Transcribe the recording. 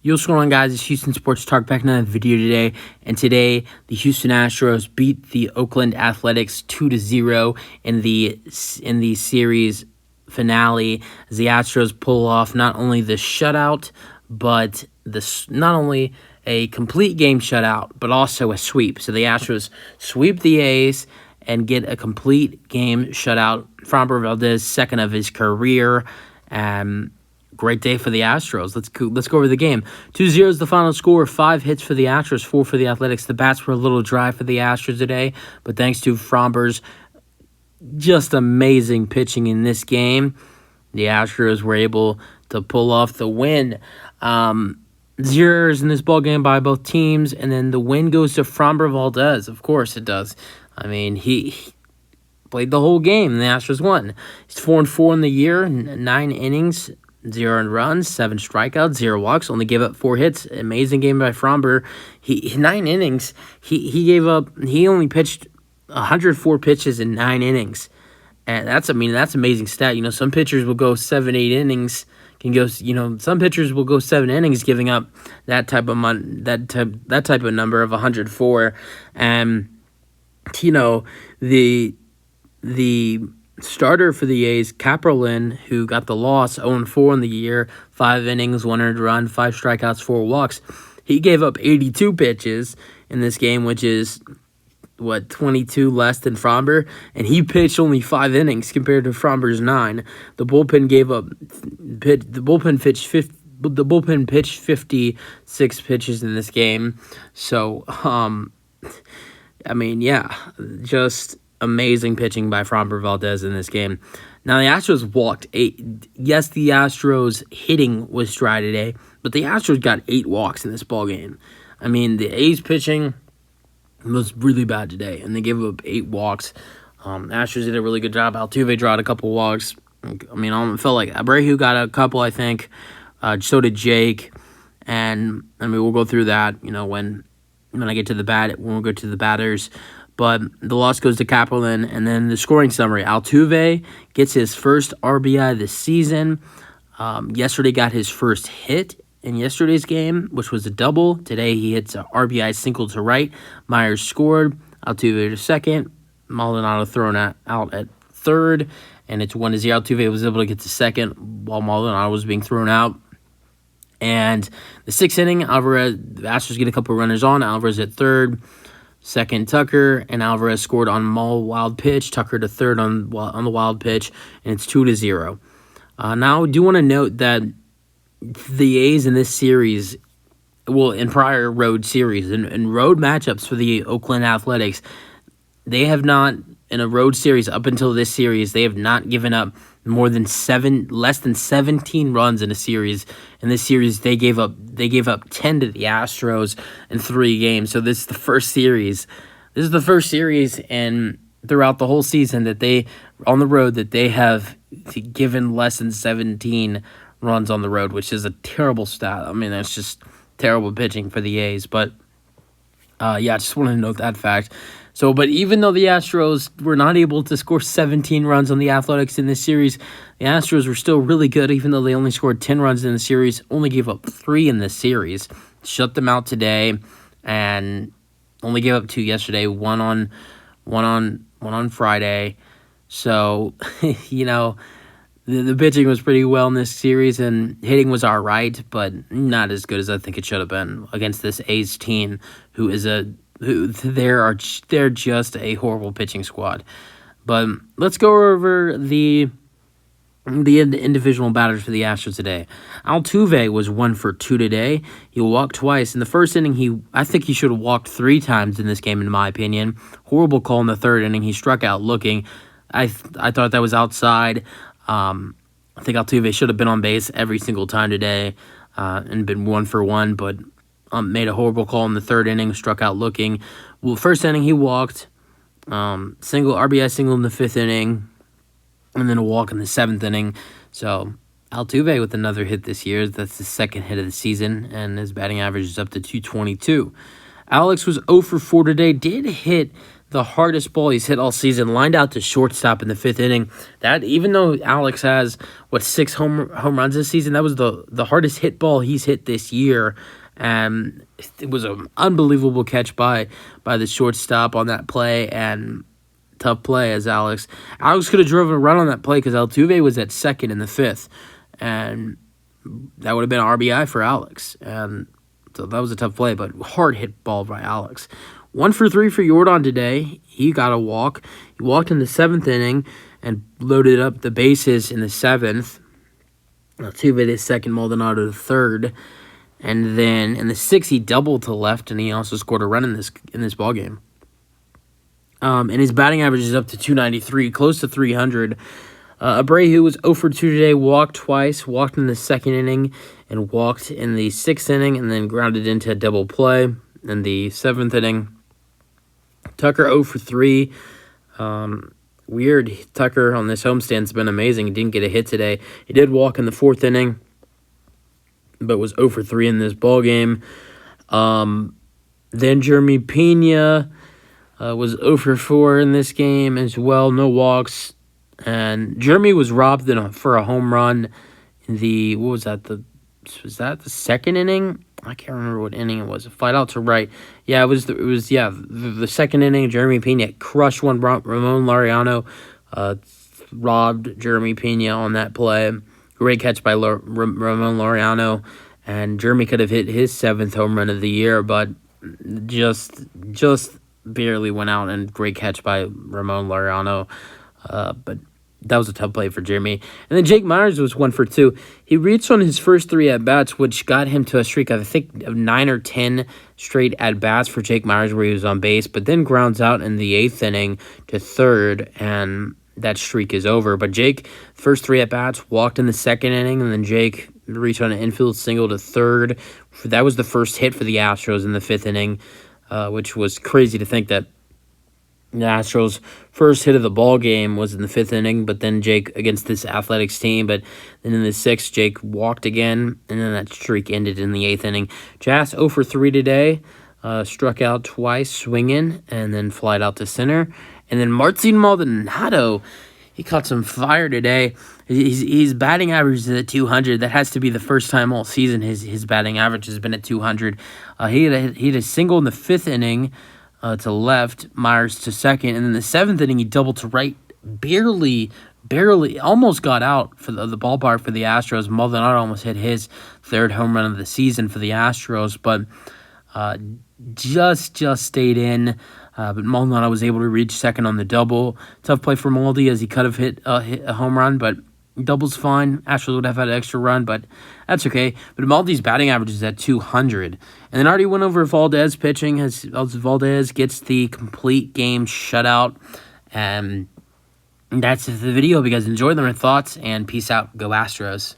Yo, what's going on, guys? It's Houston Sports Talk, back in another video today. And today, the Houston Astros beat the Oakland Athletics 2-0 in the series finale. As the Astros pull off not only the shutout, but not only a complete game shutout, but also a sweep. So the Astros sweep the A's and get a complete game shutout. Framber, Valdez, second of his career. Great day for the Astros. Let's go over the game. 2-0 is the final score. 5 hits for the Astros, 4 for the Athletics. The bats were a little dry for the Astros today, but thanks to Framber's just amazing pitching in this game, the Astros were able to pull off the win. Zeros in this ball game by both teams, and then the win goes to Framber Valdez. Of course it does. I mean, he played the whole game, and the Astros won. He's 4-4 in the year, 9 innings, 0 earned runs, 7 strikeouts, 0 walks, only gave up 4 hits. Amazing game by Framber. 9 innings. He only pitched 104 pitches in 9 innings. And that's amazing stat. You know, some pitchers will go 7-8 innings. Some pitchers will go 7 innings giving up that type of number of 104. And you know, the starter for the A's, Caprolin, who got the loss, 0-4 in the year, 5 innings, 1 earned run, 5 strikeouts, 4 walks. He gave up 82 pitches in this game, which is, 22 less than Framber, and he pitched only 5 innings compared to Framber's 9. The bullpen pitched 56 pitches in this game. So, just amazing pitching by Framber Valdez in this game. Now, the Astros walked 8. Yes, the Astros hitting was dry today, but the Astros got 8 walks in this ball game. I mean, the A's pitching was really bad today, and they gave up 8 walks. Astros did a really good job. Altuve drawed a couple walks. I mean, I felt like Abreu got a couple, I think. So did Jake. And, I mean, we'll go through that, when I get to when we'll go to the batters. But the loss goes to Caprolin. And then the scoring summary. Altuve gets his first RBI this season. Yesterday got his first hit in yesterday's game, which was a double. Today he hits an RBI single to right. Myers scored. Altuve to second. Maldonado thrown out at third. And it's 1-0. Altuve was able to get to second while Maldonado was being thrown out. And the 6th inning, the Astros get a couple runners on. Alvarez at third. Second, Tucker, and Alvarez scored on wild pitch. Tucker to third on the wild pitch, and it's 2-0. Now, I do want to note that the A's in this series, in prior road series, and road matchups for the Oakland Athletics, they have not, in a road series up until this series, they have not given up less than 17 runs in a series. In this series, they gave up 10 to the Astros in 3 games. So this is the first series. This is the first series and throughout the whole season that they on the road that they have given less than 17 runs on the road, which is a terrible stat. I mean, that's just terrible pitching for the A's. But I just wanted to note that fact. So, but even though the Astros were not able to score 17 runs on the Athletics in this series, the Astros were still really good, even though they only scored 10 runs in the series, only gave up 3 in this series. Shut them out today, and only gave up 2 yesterday, one on Friday. So, the pitching was pretty well in this series, and hitting was all right, but not as good as I think it should have been against this A's team, they're just a horrible pitching squad. But let's go over the individual batters for the Astros today. Altuve was 1 for 2 today. He walked twice. In the first inning, I think he should have walked 3 times in this game, in my opinion. Horrible call in the 3rd inning. He struck out looking. I thought that was outside. I think Altuve should have been on base every single time today and been 1 for 1, but made a horrible call in the 3rd inning, struck out looking. Well, first inning he walked, RBI single in the 5th inning, and then a walk in the 7th inning. So Altuve with another hit this year. That's the 2nd hit of the season, and his batting average is up to 222. Alex was 0 for 4 today. Did hit the hardest ball he's hit all season, lined out to shortstop in the 5th inning. That, even though Alex has 6 home runs this season, that was the hardest hit ball he's hit this year. It was an unbelievable catch by the shortstop on that play, and tough play as Alex could have driven a run on that play because Altuve was at second in the 5th, and that would have been an RBI for Alex. And so that was a tough play, but hard hit ball by Alex. 1 for 3 for Jordan today. He got a walk. He walked in the 7th inning and loaded up the bases in the 7th. Altuve the 2nd, Maldonado the 3rd. And then in the 6th, he doubled to left, and he also scored a run in this ball game. And his batting average is up to 293, close to 300. Abreu was 0 for 2 today, walked twice, walked in the 2nd inning, and walked in the 6th inning, and then grounded into a double play in the 7th inning. Tucker 0 for 3. Weird. Tucker on this homestand has been amazing. He didn't get a hit today. He did walk in the 4th inning, but was 0 for 3 in this ball game. Then Jeremy Pena was 0 for 4 in this game as well. No walks. And Jeremy was robbed for a home run in the, was that the 2nd inning? I can't remember what inning it was. Flight out to right. Yeah, the 2nd inning. Jeremy Pena crushed one. Ramon Laureano robbed Jeremy Pena on that play. Great catch by Ramon Laureano, and Jeremy could have hit his 7th home run of the year, but just barely went out, and great catch by Ramon Laureano. But that was a tough play for Jeremy. And then Jake Myers was 1 for 2. He reached on his first 3 at-bats, which got him to a streak, I think, of 9 or 10 straight at-bats for Jake Myers where he was on base, but then grounds out in the 8th inning to 3rd, and that streak is over. But Jake, first 3 at-bats, walked in the 2nd inning, and then Jake reached on an infield single to 3rd. That was the first hit for the Astros in the 5th inning, which was crazy to think that the Astros' first hit of the ball game was in the 5th inning, but then Jake against this Athletics team. But then in the 6th, Jake walked again, and then that streak ended in the 8th inning. Jas 0 for 3 today, struck out twice, swinging, and then flied out to center. And then Martin Maldonado, he caught some fire today. His batting average is at 200. That has to be the first time all season his batting average has been at 200. He had a single in the 5th inning to left, Myers to 2nd, and then the 7th inning he doubled to right, barely, almost got out for the ballpark for the Astros. Maldonado almost hit his 3rd home run of the season for the Astros, but just stayed in. But Maldonado was able to reach 2nd on the double. Tough play for Maldi as he could have hit a home run, but double's fine. Astros would have had an extra run, but that's okay. But Maldi's batting average is at 200. And then already went over Valdez pitching as Valdez gets the complete game shutout. And that's the video. If you guys enjoyed them, thoughts, and peace out. Go Astros.